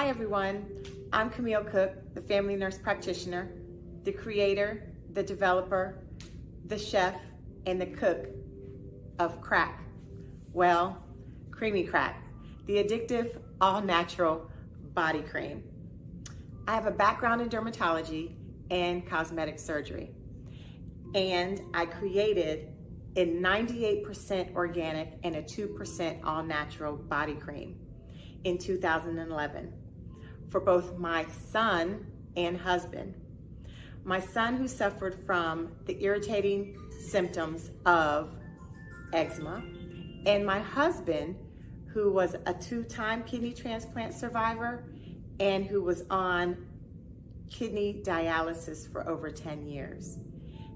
Hi everyone, I'm Camille Cook, the family nurse practitioner, the creator, the developer, the chef, and the cook of crack. Well, creamy crack, the addictive, all-natural body cream. I have a background in dermatology and cosmetic surgery, and I created a 98% organic and a 2% all-natural body cream in 2011 for both my son and husband. My son, who suffered from the irritating symptoms of eczema, and my husband, who was a 2-time kidney transplant survivor and who was on kidney dialysis for over 10 years.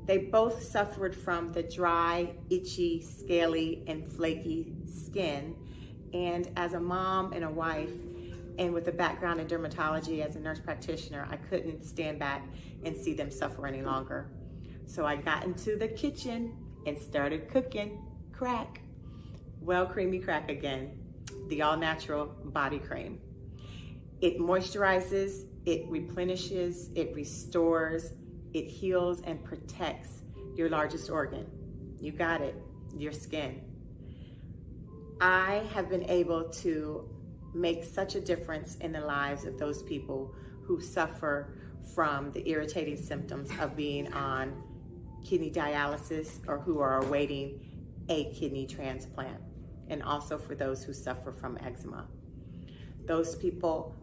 They both suffered from the dry, itchy, scaly, and flaky skin. And as a mom and a wife, and with a background in dermatology as a nurse practitioner, I couldn't stand back and see them suffer any longer. So I got into the kitchen and started cooking crack. Well, creamy crack again, the all-natural body cream. It moisturizes, it replenishes, it restores, it heals and protects your largest organ. You got it, your skin. I have been able to make such a difference in the lives of those people who suffer from the irritating symptoms of being on kidney dialysis or who are awaiting a kidney transplant, and also for those who suffer from eczema. Those people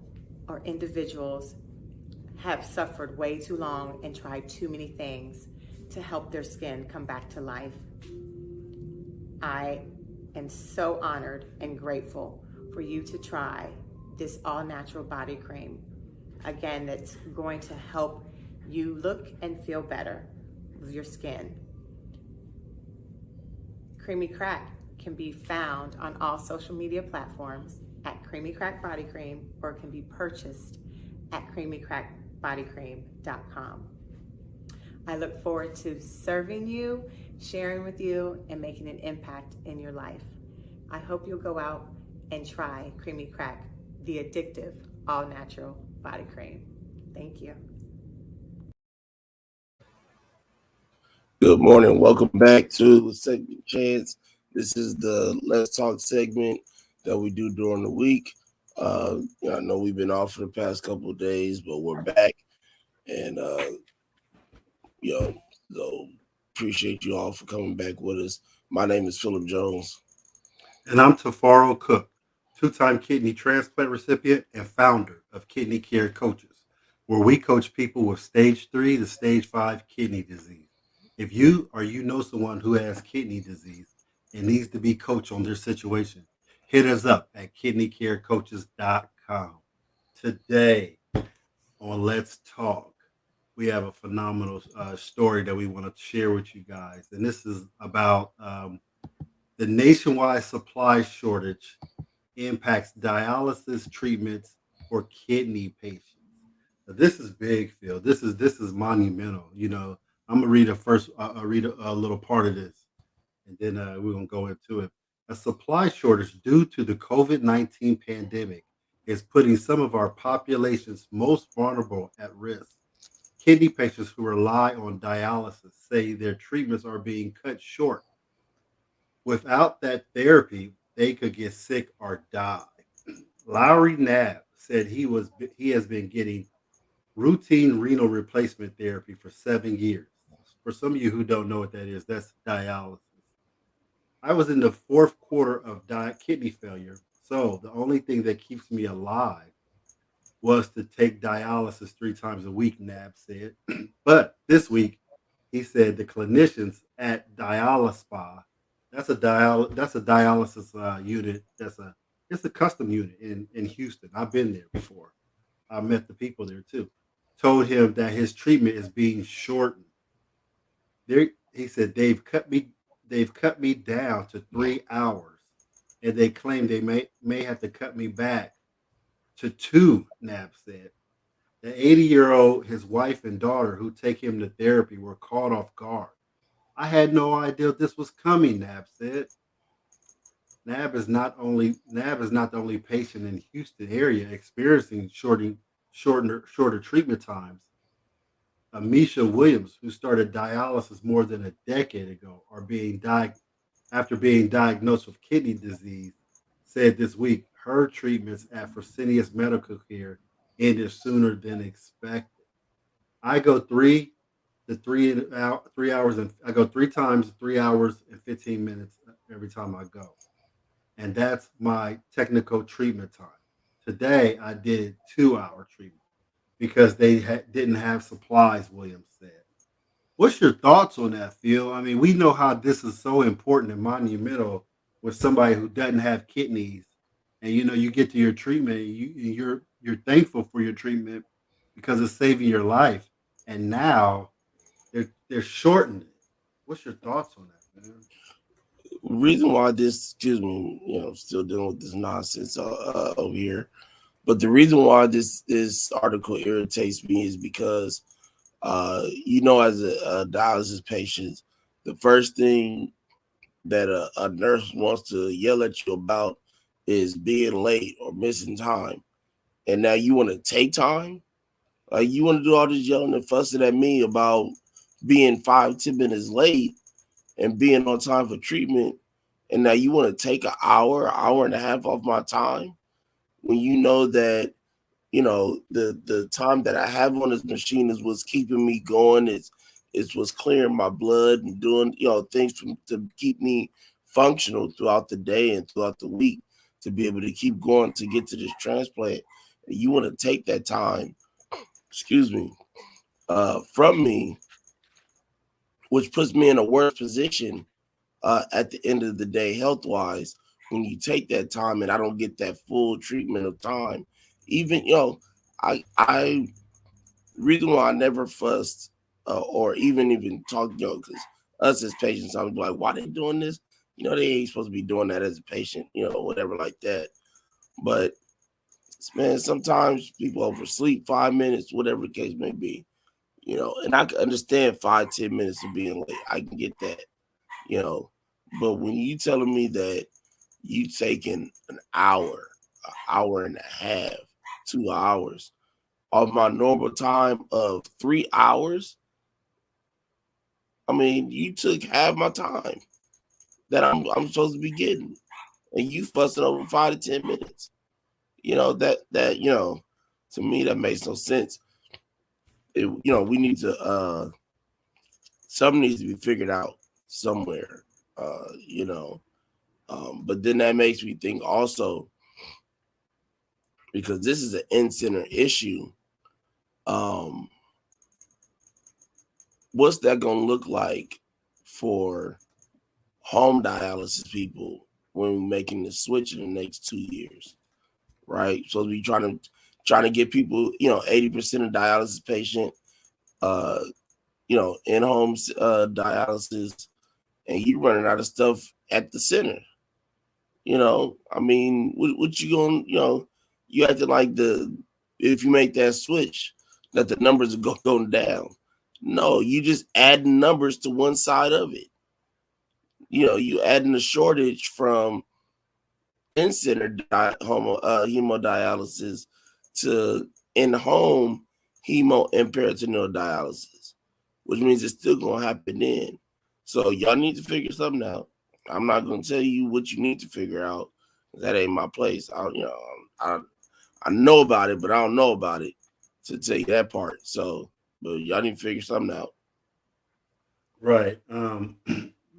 or individuals have suffered way too long and tried too many things to help their skin come back to life. I am so honored and grateful for you to try this all-natural body cream. Again, that's going to help you look and feel better with your skin. Creamy Crack can be found on all social media platforms at Creamy Crack Body Cream, or it can be purchased at creamycrackbodycream.com. I look forward to serving you, sharing with you, and making an impact in your life. I hope you'll go out and try Creamy Crack, the addictive, all-natural body cream. Thank you. Good morning. Welcome back to Second Chance. This is the Let's Talk segment that we do during the week. I know we've been off for the past couple of days, but we're back. And, so appreciate you all for coming back with us. My name is Philip Jones. And I'm Tafaro Cook, 2-time kidney transplant recipient and founder of Kidney Care Coaches, where we coach people with stage 3 to stage 5 kidney disease. If you or you know someone who has kidney disease and needs to be coached on their situation, hit us up at kidneycarecoaches.com. Today on Let's Talk, we have a phenomenal story that we want to share with you guys. And this is about the nationwide supply shortage impacts dialysis treatments for kidney patients. Now, this is big, Phil. This is monumental. I'm gonna read a little part of this, and then we're gonna go into it. A supply shortage due to the COVID-19 pandemic is putting some of our population's most vulnerable at risk. Kidney patients who rely on dialysis say their treatments are being cut short. Without that therapy, they could get sick or die. Lowry Knapp said he has been getting routine renal replacement therapy for 7 years. For some of you who don't know what that is, that's dialysis. I was in the 4th quarter of kidney failure, so the only thing that keeps me alive was to take dialysis 3 times a week, Knapp said. But this week, he said the clinicians at Dialyspa, that's a dialysis unit. It's a custom unit in Houston. I've been there before. I met the people there too. Told him that his treatment is being shortened. He said they've cut me down to 3 hours, and they claim they may have to cut me back to 2. Knapp said. The 80-year-old, his wife and daughter who take him to therapy were caught off guard. I had no idea this was coming, Knapp said. NAB is not the only patient in Houston area experiencing shorter treatment times. Misha Williams, who started dialysis more than a decade ago, after being diagnosed with kidney disease, said this week her treatments at Fresenius Medical Care ended sooner than expected. I go 3 hours, and I go 3 times 3 hours and 15 minutes every time I go, and that's my technical treatment time. Today I did 2 hour treatment because they didn't have supplies. Williams said. What's your thoughts on that, Phil? I mean, we know how this is so important and monumental with somebody who doesn't have kidneys, and you get to your treatment, you're thankful for your treatment because it's saving your life, and now they're shortening it. What's your thoughts on that, man? Reason why this, excuse me, still dealing with this nonsense over here. But the reason why this article irritates me is because, as a dialysis patient, the first thing that a nurse wants to yell at you about is being late or missing time, and now you want to take time. Like you want to do all this yelling and fussing at me about being 5-10 minutes late and being on time for treatment, and now you want to take an hour and a half off my time when you know that the time that I have on this machine is what's keeping me going. It's what's clearing my blood and doing things to keep me functional throughout the day and throughout the week to be able to keep going to get to this transplant. And you want to take that time, excuse me, from me, which puts me in a worse position at the end of the day, health wise, when you take that time and I don't get that full treatment of time. Even, I reason why I never fussed or even talk, because us as patients, I was like, why they doing this? They ain't supposed to be doing that as a patient, whatever like that. But man, sometimes people oversleep 5 minutes, whatever the case may be, and I can understand 5-10 minutes of being late. I can get that, you know. But when you telling me that you taking an hour and a half, 2 hours of my normal time of 3 hours, I mean, you took half my time that I'm supposed to be getting, and you fussing over 5 to 10 minutes. That to me that makes no sense. We need to something needs to be figured out somewhere. Uh, you know, but then that makes me think also, because this is an in-center issue. Um, what's that gonna look like for home dialysis people when we're making the switch in the next 2 years, right? So we trying to get people, 80% of dialysis patient, uh, in-home dialysis, and you running out of stuff at the center. I mean, what you going, you acting like if you make that switch, that the numbers are going down. No, you just adding numbers to one side of it. You adding a shortage from in-center hemodialysis to in-home hemo and peritoneal dialysis, which means it's still going to happen then. So y'all need to figure something out. I'm not going to tell you what you need to figure out. That ain't my place. I know about it, but I don't know about it to tell you that part. So, but y'all need to figure something out. Right.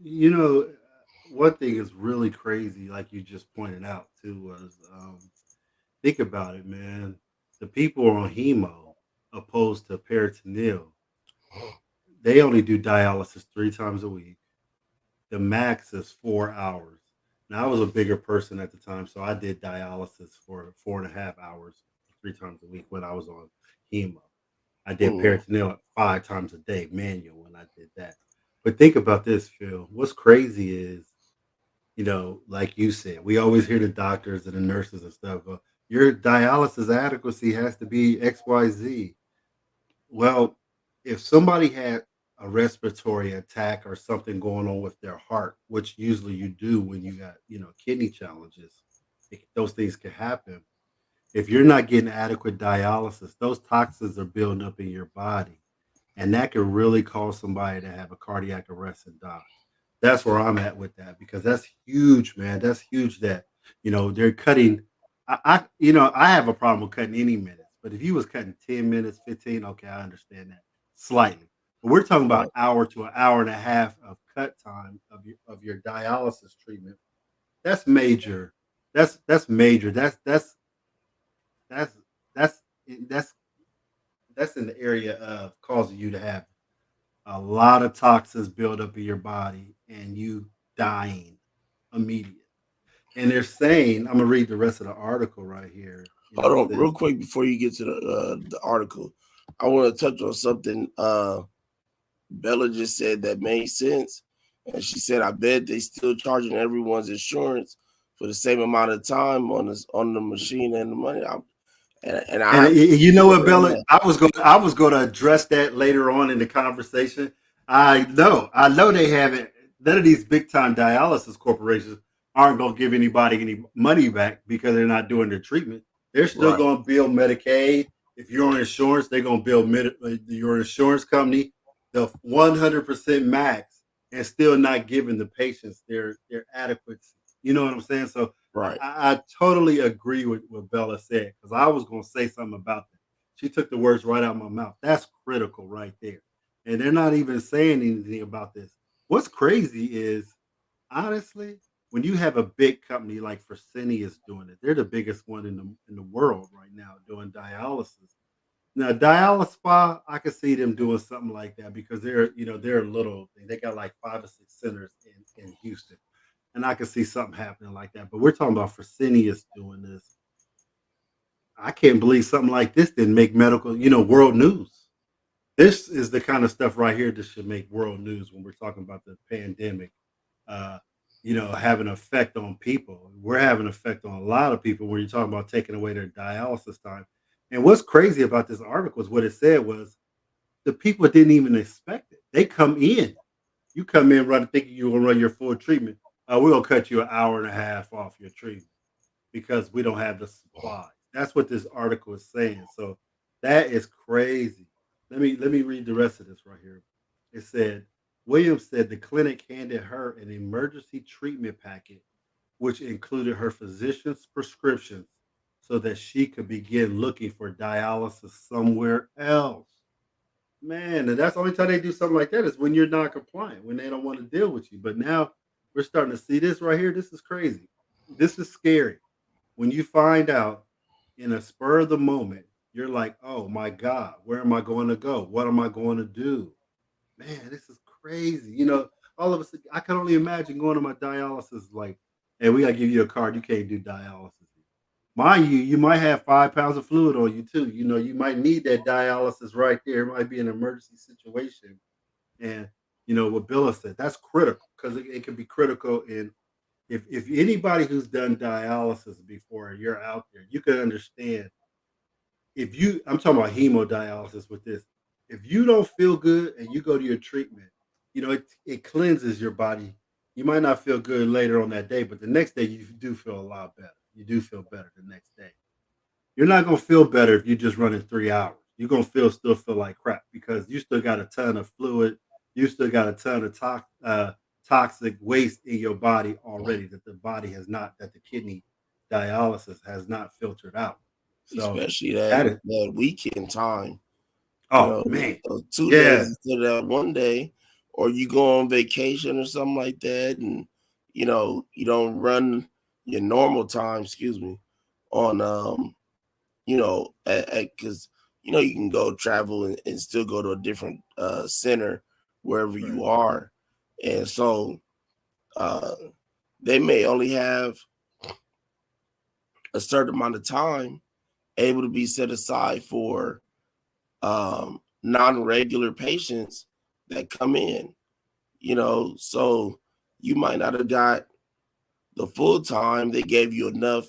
You know, one thing is really crazy, like you just pointed out too, was think about it, man. The people on hemo opposed to peritoneal, they only do dialysis 3 times a week. The max is 4 hours. Now I was a bigger person at the time, so I did dialysis for 4.5 hours 3 times a week when I was on hemo. I did Mm. peritoneal 5 times a day, manual when I did that. But think about this, Phil. What's crazy is, like you said, we always hear the doctors and the nurses and stuff. Your dialysis adequacy has to be XYZ. Well, if somebody had a respiratory attack or something going on with their heart, which usually you do when you got, kidney challenges. Those things can happen. If you're not getting adequate dialysis, those toxins are building up in your body, and that can really cause somebody to have a cardiac arrest and die. That's where I'm at with that because that's huge, man. That's huge that, they're cutting. I have a problem with cutting any minutes, but if you was cutting 10 minutes, 15, okay, I understand that slightly. But we're talking about Right. hour to an hour and a half of cut time of your dialysis treatment. That's major. That's major. That's that's that's that's in the area of causing you to have a lot of toxins build up in your body and you dying immediate. And they're saying, I'm gonna read the rest of the article right here. Hold It on, real says, quick before you get to the article. I want to touch on something Bella just said that made sense. And she said, I bet they still charging everyone's insurance for the same amount of time on the machine and the money. And I and have you know what, on Bella? that. I was going to address that later on in the conversation. I know they haven't. None of these big time dialysis corporations aren't going to give anybody any money back because they're not doing their treatment. They're still Right, going to bill Medicaid. If you're on insurance, they're going to bill your insurance company the 100% max and still not giving the patients their adequate. You know what I'm saying? So right. I totally agree with what Bella said because I was going to say something about that. She took the words right out of my mouth. That's critical right there. And they're not even saying anything about this. What's crazy is, honestly, when you have a big company like Fresenius doing it, they're the biggest one in the world right now doing dialysis. Now, dialysis spa, I could see them doing something like that because they're a little. They got like 5 or 6 centers in Houston, and I could see something happening like that. But we're talking about Fresenius doing this. I can't believe something like this didn't make world news. This is the kind of stuff right here that should make world news when we're talking about the pandemic. Uh, having an effect on people. We're having an effect on a lot of people when you're talking about taking away their dialysis time. And what's crazy about this article is what it said was the people didn't even expect it. They come in. You come in running thinking you're gonna run your full treatment. We're gonna cut you an hour and a half off your treatment because we don't have the supplies. That's what this article is saying. So that is crazy. Let me read the rest of this right here. It said Williams said the clinic handed her an emergency treatment packet, which included her physician's prescriptions, so that she could begin looking for dialysis somewhere else. Man, and that's the only time they do something like that is when you're non compliant, when they don't want to deal with you. But now we're starting to see this right here. This is crazy. This is scary. When you find out in a spur of the moment, you're like, oh my God, where am I going to go? What am I going to do? Man, this is crazy. All of us, I can only imagine going to my dialysis like, hey, we got to give you a card. You can't do dialysis. Mind you, you might have 5 pounds of fluid on you too. You might need that dialysis right there. It might be an emergency situation. And what Billa said, that's critical because it can be critical in if anybody who's done dialysis before, you're out there, you can understand I'm talking about hemodialysis with this. If you don't feel good and you go to your treatment, it cleanses your body. You might not feel good later on that day, but the next day you do feel a lot better. You do feel better the next day. You're not gonna feel better if you just run in 3 hours. You're gonna still feel like crap because you still got a ton of fluid. You still got a ton of toxic waste in your body already that the body has not, that the kidney dialysis has not filtered out. So Especially that that is, that weekend time. oh man, Those 2 days yeah, instead of that one day, or you go on vacation or something like that, and you don't run your normal time. Excuse me, on because you can go travel and still go to a different center wherever right. you are, and so uh, they may only have a certain amount of time able to be set aside for non-regular patients that come in, so you might not have got the full time. They gave you enough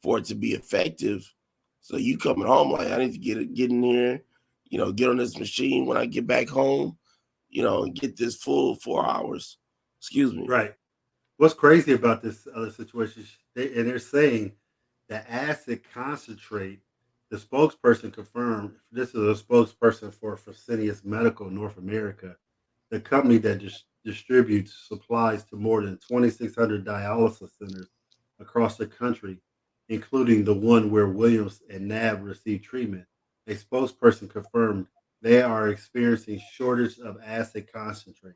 for it to be effective. So you coming home like, I need to get in here, get on this machine when I get back home. and get this full 4 hours. Excuse me. Right. What's crazy about this other situation, they're saying the acid concentrate, the spokesperson confirmed, this is a spokesperson for Fresenius Medical North America, the company that distributes supplies to more than 2,600 dialysis centers across the country, including the one where Williams and NAB received treatment. A spokesperson confirmed they are experiencing shortage of acid concentrate,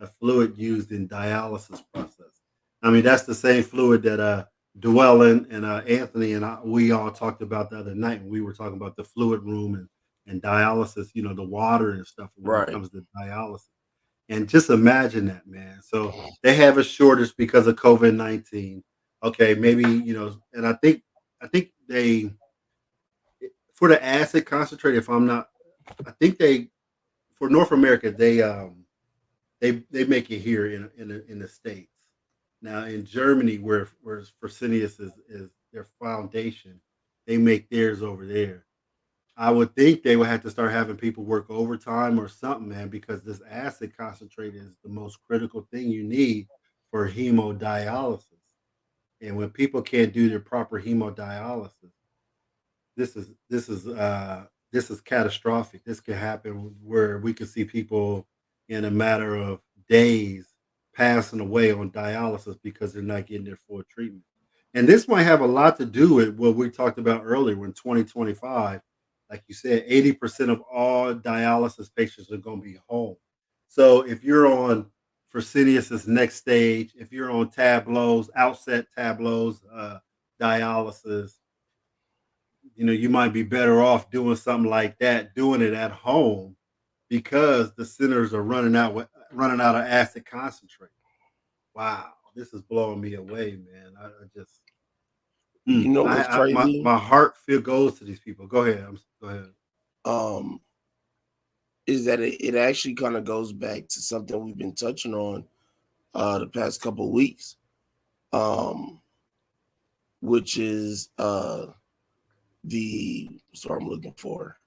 a fluid used in dialysis process. I mean, that's the same fluid that Dwellin and Anthony and we all talked about the other night when we were talking about the fluid room and dialysis, the water and stuff when it Right. comes to dialysis. And just imagine that, man. So they have a shortage because of COVID-19. Okay, maybe, and I think they for the acid concentrate, if I'm not, I think they for North America, they make it here in the States. Now in Germany, where Fresenius is their foundation, they make theirs over there. I would think they would have to start having people work overtime or something, man, because this acid concentrate is the most critical thing you need for hemodialysis. And when people can't do their proper hemodialysis, this is catastrophic. This could happen where we could see people in a matter of days passing away on dialysis because they're not getting their full treatment. And this might have a lot to do with what we talked about earlier when 2025, like you said, 80% of all dialysis patients are going to be home. So if you're on Fresenius's next stage, if you're on Tableau's, Outset Tableau's dialysis, you might be better off doing something like that, doing it at home because the centers are running out of acid concentrate. Wow, this is blowing me away, man. I just You know what's my crazy? my heart feel goes to these people. Go ahead. Go ahead. Um, is that it actually kind of goes back to something we've been touching on the past couple of weeks, um, which is the sorry I'm looking for.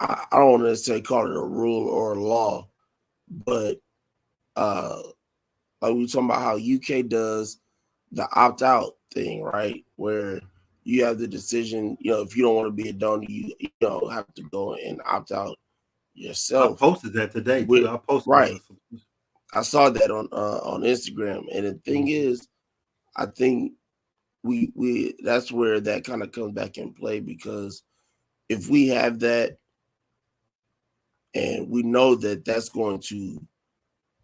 I don't want to necessarily call it a rule or a law, but uh, like we were talking about how UK does the opt out thing, right? Where you have the decision, if you don't want to be a donor, you have to go and opt out I yourself. posted that today too. I posted Right. that. I saw that on Instagram, and the thing is, I think we that's where that kind of comes back in play, because if we have that and we know that that's going to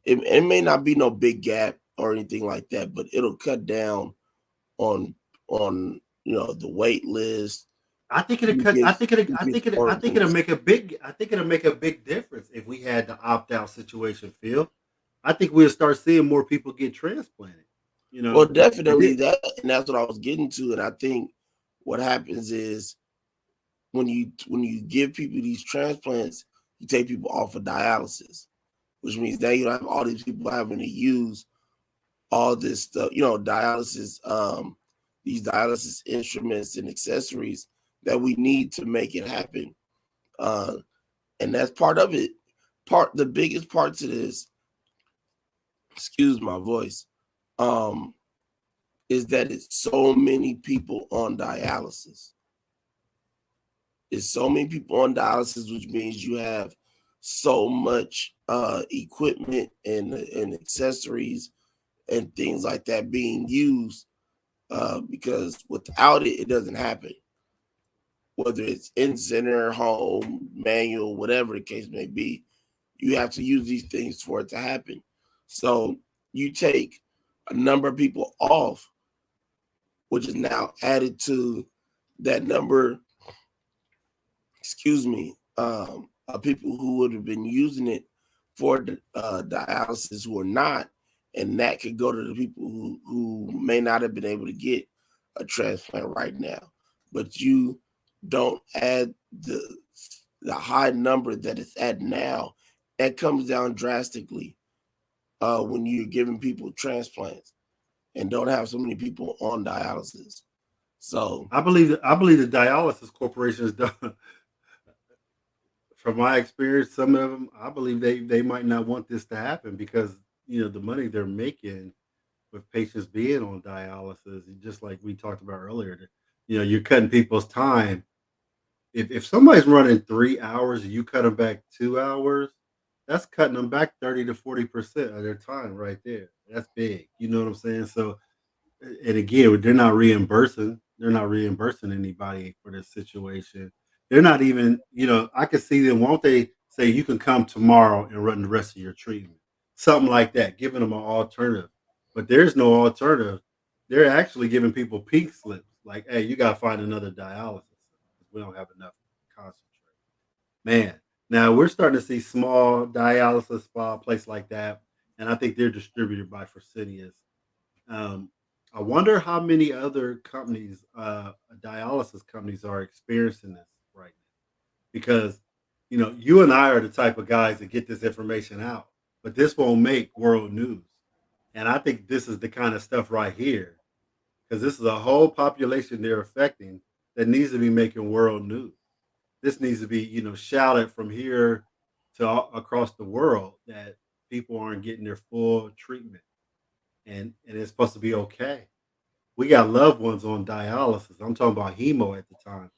it may not be no big gap or anything like that, but it'll cut down on the wait list. I think it'll You cut. get I you get think it. I think it'll organs. make a big. I think it'll make a big difference if we had the opt out situation. Phil, I think we'll start seeing more people get transplanted. You Well, know, and definitely then that, and that's what I was getting to. And I think what happens is when you give people these transplants, you take people off of dialysis, which means now you don't have all these people having to use all this stuff, dialysis, these dialysis instruments and accessories that we need to make it happen. Uh, and that's part of it. The biggest part to this, excuse my voice, um, is that it's so many people on dialysis. It's so many people on dialysis, which means you have so much equipment and accessories and things like that being used, because without it, it doesn't happen. Whether it's in center, home, manual, whatever the case may be, you have to use these things for it to happen. So you take a number of people off, which is now added to that number, excuse me, of people who would have been using it for dialysis who are not, and that could go to the people who may not have been able to get a transplant right now. But you don't add the high number that it's at now. That comes down drastically when you're giving people transplants and don't have so many people on dialysis. So I believe the dialysis corporation is done. From my experience, some of them, I believe they might not want this to happen because the money they're making with patients being on dialysis, just like we talked about earlier, that, you're cutting people's time. If somebody's running 3 hours and you cut them back 2 hours, that's cutting them back 30 to 40% of their time right there. That's big. You know what I'm saying? So, and again, they're not reimbursing. They're not reimbursing anybody for this situation. They're not even, I could see them. Won't they say you can come tomorrow and run the rest of your treatment? Something like that, giving them an alternative. But there's no alternative. They're actually giving people pink slips, like, "Hey, you got to find another dialysis because we don't have enough to concentrate." Man, now we're starting to see small dialysis spa place like that, and I think they're distributed by Fresenius. um, I wonder how many other companies, dialysis companies, are experiencing this right now. Because, you and I are the type of guys that get this information out, but this won't make world news. And I think this is the kind of stuff right here, because this is a whole population they're affecting that needs to be making world news. This needs to be, shouted from here to across the world that people aren't getting their full treatment, and it's supposed to be okay. We got loved ones on dialysis. I'm talking about hemo at the time.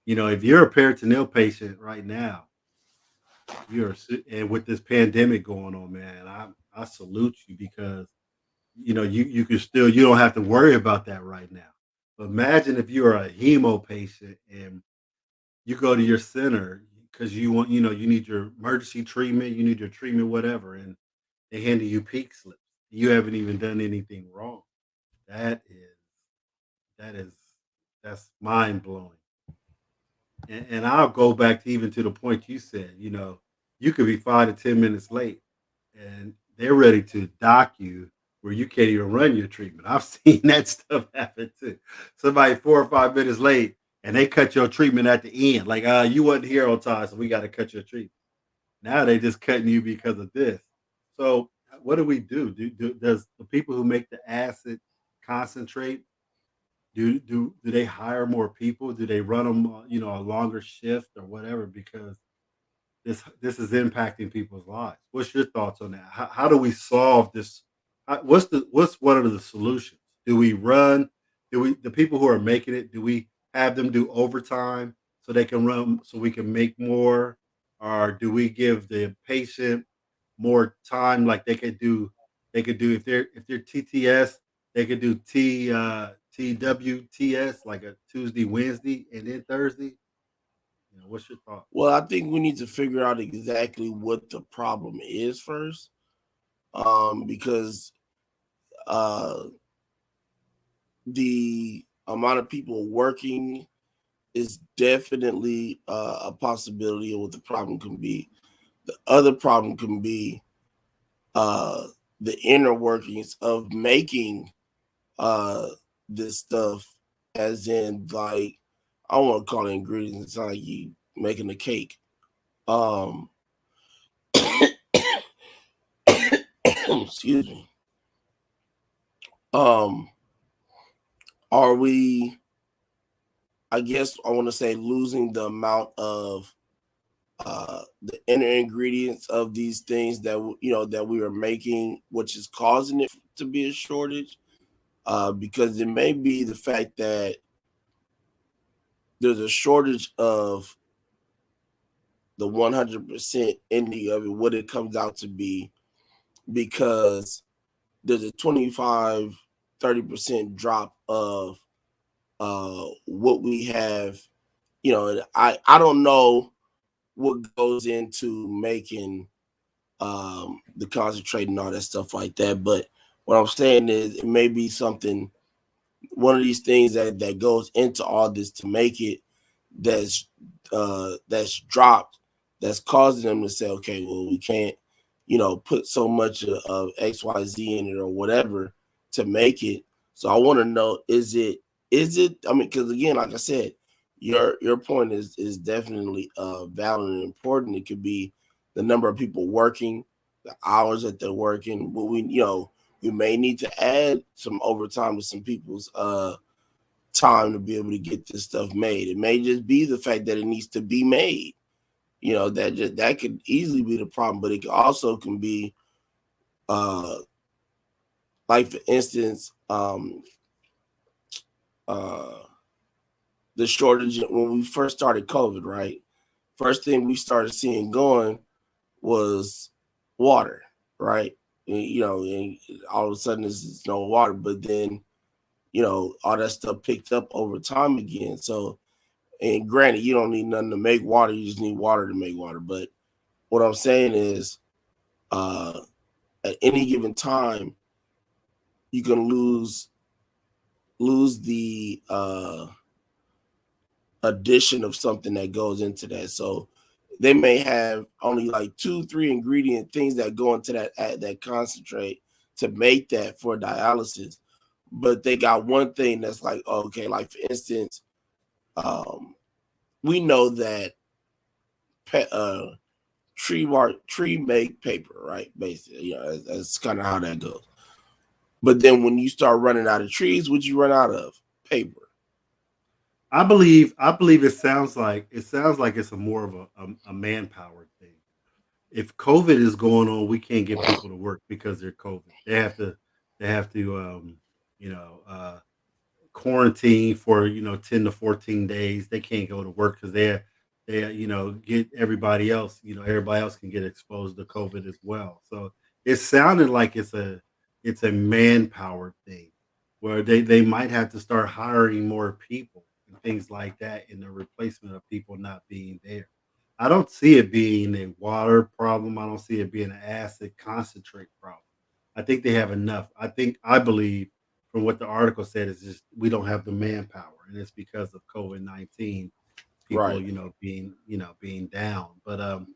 If you're a peritoneal patient right now, and with this pandemic going on, man, I salute you, because you can still, you don't have to worry about that right now. But imagine if you're a hemo patient and you go to your center because you want, you need your emergency treatment, you need your treatment, whatever, and they hand you peak slips. You haven't even done anything wrong. That is that is that's mind blowing. And I'll go back to even to the point you said, you could be 5 to 10 minutes late and they're ready to dock you where you can't even run your treatment. I've seen that stuff happen too. Somebody 4 or 5 minutes late and they cut your treatment at the end. Like, you wasn't here on time, so we got to cut your treatment. Now they just cutting you because of this. So what do we do? Does the people who make the acid concentrate, do they hire more people? Do they run them, a longer shift or whatever? Because this is impacting people's lives. What's your thoughts on that? How do we solve this? What's one of the solutions? Do we run? Do we the people who are making it? Do we have them do overtime so they can run so we can make more, or do we give the patient more time? Like they could do if they're TTS, they could do TWTS, like a Tuesday, Wednesday, and then Thursday. What's your thought? well, I think we need to figure out exactly what the problem is first. Because the amount of people working is definitely a possibility of what the problem can be. The other problem can be the inner workings of making uh, this stuff, as in, like, I don't want to call it ingredients. It's not like you making a cake. Um, excuse me. Um, are we? I guess I want to say losing the amount of the inner ingredients of these things that that we are making, which is causing it to be a shortage. Because it may be the fact that there's a shortage of the 100% ending of it, what it comes out to be, because there's a 25-30% drop of what we have. And I don't know what goes into making the concentrate and all that stuff like that, but what I'm saying is it may be something, one of these things that goes into all this to make it, that's dropped, that's causing them to say, okay, well, we can't put so much of XYZ in it or whatever to make it. So I want to know, is it I mean, because again, like I said, your point is definitely valid and important. It could be the number of people working, the hours that they're working, but we may need to add some overtime to some people's time to be able to get this stuff made. It may just be the fact that it needs to be made. That could easily be the problem, but it also can be, uh, like for instance, uh, the shortage when we first started COVID. Right, first thing we started seeing going was water. Right, and all of a sudden there's no water, but then all that stuff picked up over time again. So, and granted, you don't need nothing to make water; you just need water to make water. But what I'm saying is, uh, at any given time, you can lose the addition of something that goes into that. So they may have only like 2-3 ingredient things that go into that concentrate to make that for dialysis, but they got one thing that's like, okay, like for instance, um, we know that pe- uh, tree make paper, right? Basically, that's kind of how that goes. But then when you start running out of trees, what you run out of? Paper. I believe it sounds like it's a more of a manpower thing. If COVID is going on, we can't get people to work because they're COVID. They have to you know quarantine for 10 to 14 days. They can't go to work because they get everybody else can get exposed to COVID as well. So it sounded like it's a manpower thing where they might have to start hiring more people and things like that in the replacement of people not being there. I don't see it being a water problem. I don't see it being an acid concentrate problem. I think they have enough. I believe from what the article said is just we don't have the manpower, and it's because of COVID-19. People, Right. being down. But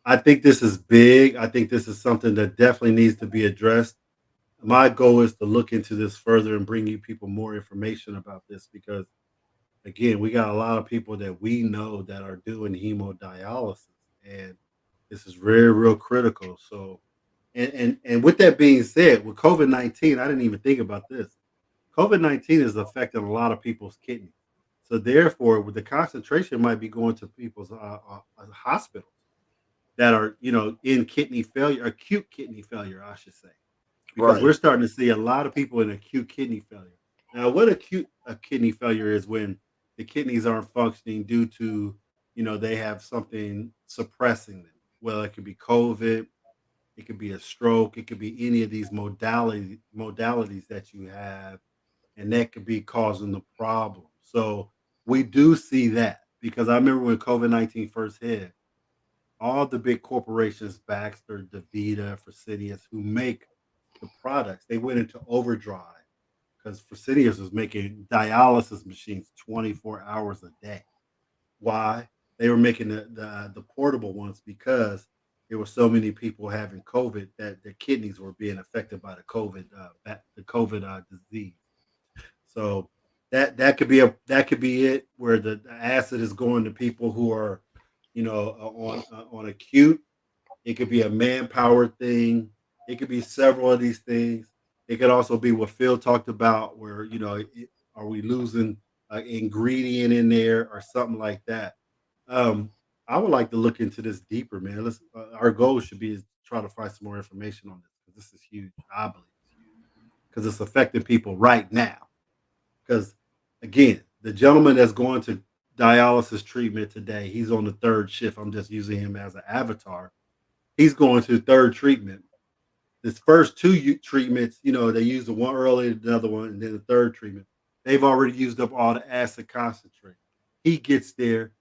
I think this is big. I think this is something that definitely needs to be addressed. My goal is to look into this further and bring you people more information about this because again, we got a lot of people that we know that are doing hemodialysis, and this is very real critical. So, and with that being said, with COVID-19, I didn't even think about this. COVID-19 is affecting a lot of people's kidneys. So therefore, with the concentration might be going to people's hospitals that are, in kidney failure, acute kidney failure, I should say, because Right. we're starting to see a lot of people in acute kidney failure. Now, what acute kidney failure is when the kidneys aren't functioning due to, they have something suppressing them. Well, it could be COVID, it could be a stroke, it could be any of these modalities that you have and that could be causing the problem. So we do see that because I remember when COVID-19 first hit, all the big corporations, Baxter, DaVita, Fresenius, who make the products, they went into overdrive because Fresenius was making dialysis machines 24 hours a day. Why? They were making the portable ones because there were so many people having COVID that their kidneys were being affected by the COVID disease. So that could be it, where the acid is going to people who are, on acute. It could be a manpower thing. It could be several of these things. It could also be what Phil talked about, where are we losing an ingredient in there or something like that. Um, I would like to look into this deeper, man. Our goal should be is to try to find some more information on this because this is huge. I believe it's huge because it's affecting people right now. Because again, the gentleman that's going to dialysis treatment today, he's on the third shift. I'm just using him as an avatar. He's going to third treatment. His first two treatments, they used the one earlier, the other one, and then the third treatment. They've already used up all the acid concentrate. He gets there.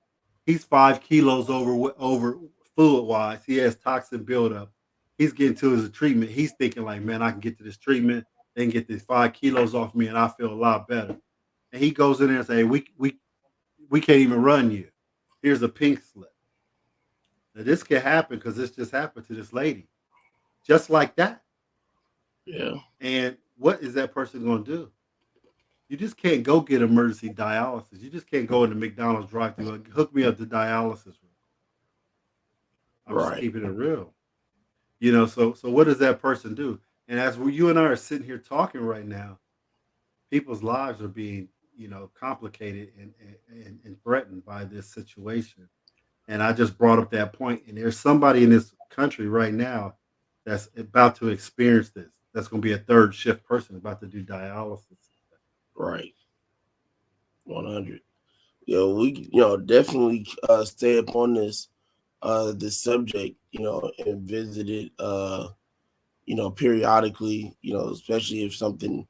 He's 5 kilos over fluid wise. He has toxin buildup. He's getting to his treatment. He's thinking like, man, I can get to this treatment, then get these 5 kilos off me, and I feel a lot better. And he goes in there and say, we can't even run you. Here's a pink slip. Now this can happen because this just happened to this lady, just like that. Yeah. And what is that person going to do? You just can't go get emergency dialysis. You just can't go in the McDonald's drive-thru. Hook me up to dialysis room. I'm just Right. keeping it real. So what does that person do? And as you and I are sitting here talking right now, people's lives are being, complicated and threatened by this situation. And I just brought up that point. And there's somebody in this country right now that's about to experience this. That's going to be a third shift person about to do dialysis. Right. 100. We definitely stay upon this subject, and visit it periodically, especially if something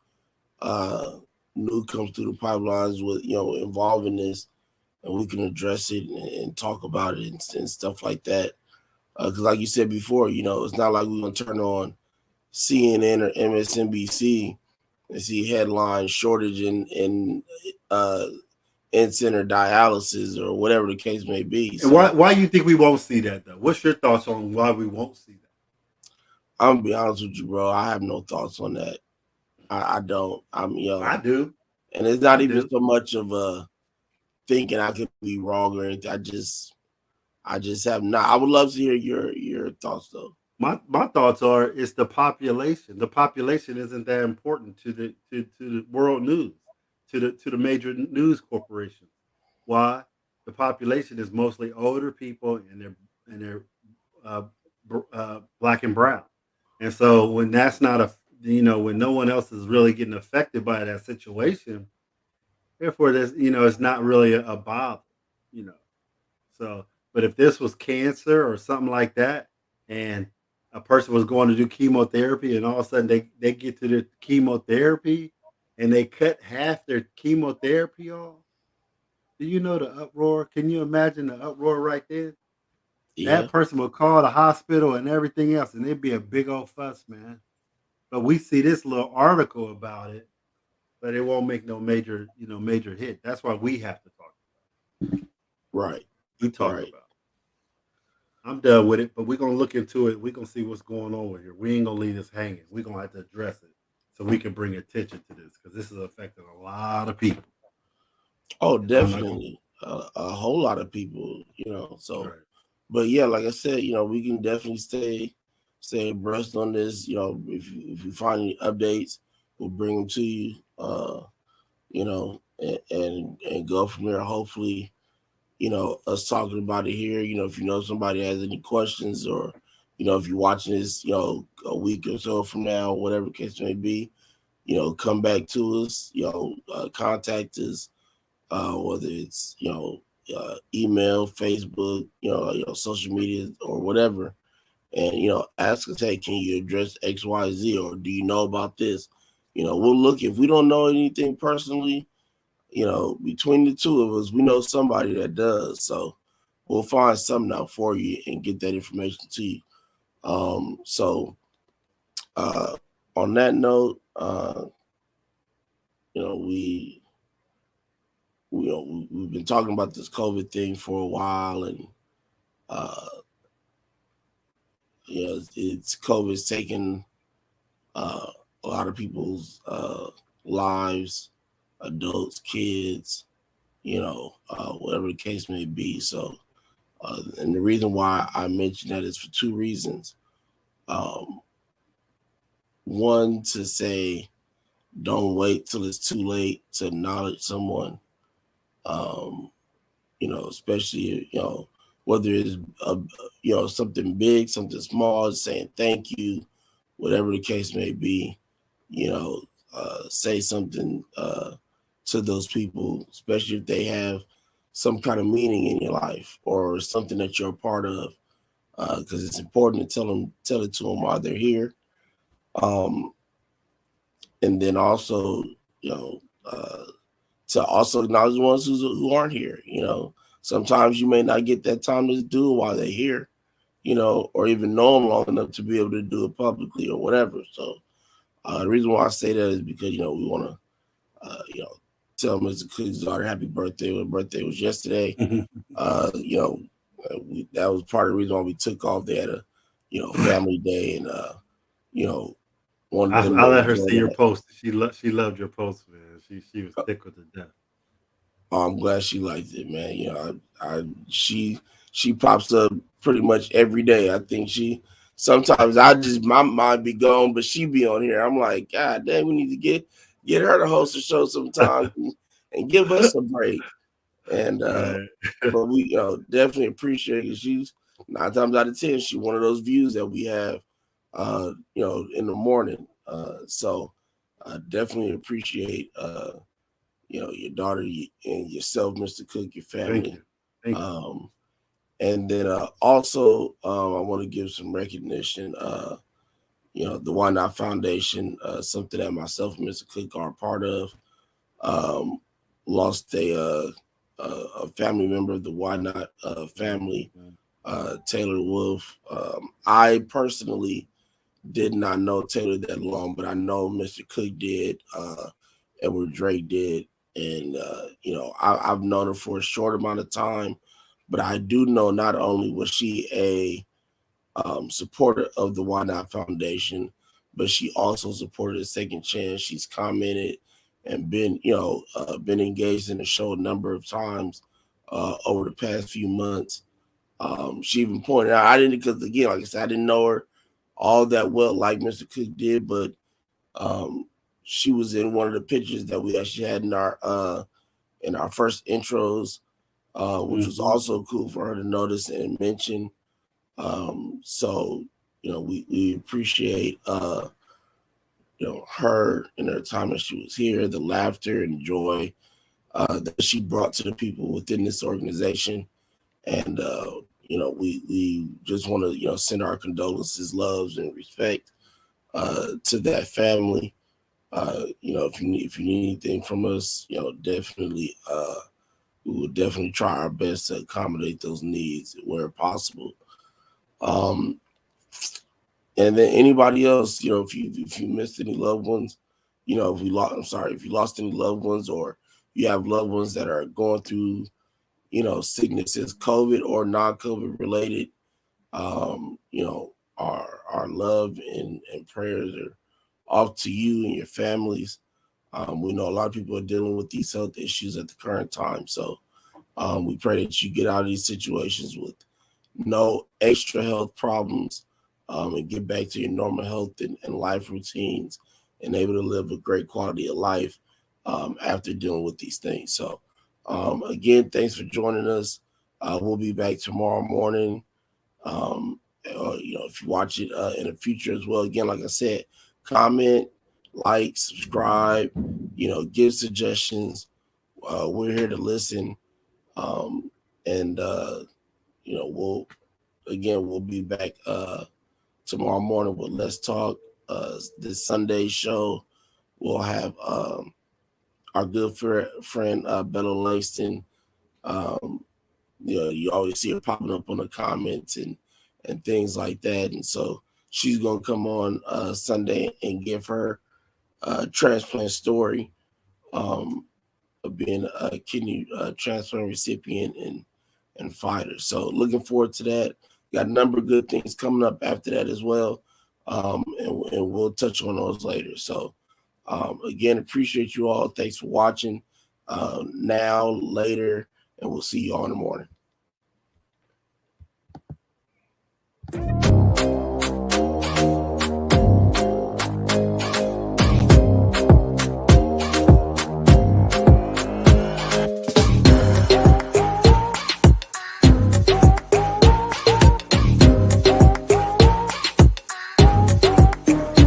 uh new comes through the pipelines with involving this, and we can address it and talk about it and stuff like that. Because like you said before, it's not like we're gonna turn on CNN or MSNBC and see headline shortage in in-center dialysis or whatever the case may be. And So why you think we won't see that though? What's your thoughts on why we won't see that? I'm gonna be honest with you, bro. I have no thoughts on that. I don't. I do. And it's not I even do. so much of a thinking I could be wrong or anything. I just have not. I would love to hear your thoughts though. My thoughts are it's the population. The population isn't that important to the world news, to the major news corporations. Why? The population is mostly older people and they're uh, black and brown, and so when that's not when no one else is really getting affected by that situation, therefore there's it's not really a bother, you know. So, but if this was cancer or something like that, and a person was going to do chemotherapy, and all of a sudden they get to the chemotherapy, and they cut half their chemotherapy off, do you know the uproar? Can you imagine the uproar right there? Yeah. That person would call the hospital and everything else, and it'd be a big old fuss, man. But we see this little article about it, but it won't make no major hit. That's why we have to talk. Right. We talk Right. about. I'm done with it, but we're gonna look into it. We're gonna see what's going on with here. We ain't gonna leave this hanging. We're gonna have to address it so we can bring attention to this because this is affecting a lot of people. Oh, And I'm not gonna. definitely. A whole lot of people, All so right. but yeah, like I said, we can definitely stay abreast on this. If we find any updates, we'll bring them to you. And go from there. Hopefully, us talking about it here. If somebody has any questions, or if you're watching this, a week or so from now, whatever the case may be, come back to us. Contact us, whether it's email, Facebook, social media or whatever, and ask us, hey, can you address X, Y, Z, or do you know about this? We'll look. If we don't know anything personally, between the two of us, we know somebody that does. So we'll find something out for you and get that information to you. So on that note, we we've been talking about this COVID thing for a while, and it's COVID's taken a lot of people's lives, adults, kids, whatever the case may be. So, and the reason why I mention that is for two reasons. One, to say, don't wait till it's too late to acknowledge someone. Especially, whether it's something big, something small, saying thank you, whatever the case may be, say something to those people, especially if they have some kind of meaning in your life or something that you're a part of, because it's important to tell it to them while they're here. And then also, to also acknowledge the ones who aren't here. Sometimes you may not get that time to do it while they're here, or even know them long enough to be able to do it publicly or whatever. So the reason why I say that is because, we want to, tell Mr. Cook's daughter happy birthday. Her birthday was yesterday. That was part of the reason why we took off. They had a, family day, and, wanted them I to let her enjoy see your that. post. She loved your post, man. She was thick with the death. I'm glad she liked it, man. She pops up pretty much every day. I think sometimes my mind be gone, but she be on here. I'm like, God damn, we need to get her to host a show sometime. and give us a break. And Right. but we definitely appreciate it. She's 9 times out of 10, she's one of those views that we have in the morning. So definitely appreciate your daughter and yourself, Mr. Cook, your Thank family. you. Thank you. And then also I want to give some recognition. The Why Not Foundation, something that myself and Mr. Cook are a part of. Um, Lost a family member of the Why Not family, Taylor Wolf. I personally did not know Taylor that long, but I know Mr. Cook did, Edward Drake did, and I've known her for a short amount of time, but I do know not only was she a supporter of the Why Not Foundation, but she also supported a Second Chance. She's commented and been engaged in the show a number of times over the past few months. She even pointed out, I didn't, because again, like I said, I didn't know her all that well like Mr. Cook did, but um, she was in one of the pictures that we actually had in our first intros, which was Mm-hmm. also cool for her to notice and mention. So we appreciate her and her time that she was here, the laughter and joy that she brought to the people within this organization. And we just want to send our condolences, loves, and respect to that family. If you need anything from us, definitely we will definitely try our best to accommodate those needs where possible. Um, and then anybody else, if you missed any loved ones, if you lost any loved ones, or you have loved ones that are going through sicknesses, COVID or non-COVID related, our love and prayers are off to you and your families. We know a lot of people are dealing with these health issues at the current time, so we pray that you get out of these situations with no extra health problems, and get back to your normal health and life routines, and able to live a great quality of life after dealing with these things. So, again, thanks for joining us. We'll be back tomorrow morning. If you watch it in the future as well, again, like I said, comment, like, subscribe, give suggestions. We're here to listen. And we'll be back tomorrow morning with Let's Talk. This Sunday show, we'll have our good friend Bella Langston. Um, you always see her popping up on the comments and things like that. And so she's gonna come on Sunday and give her transplant story of being a kidney transplant recipient and fighter. So looking forward to that. Got a number of good things coming up after that as well, and we'll touch on those later. So again, appreciate you all. Thanks for watching. Now, later, and we'll see you all in the morning.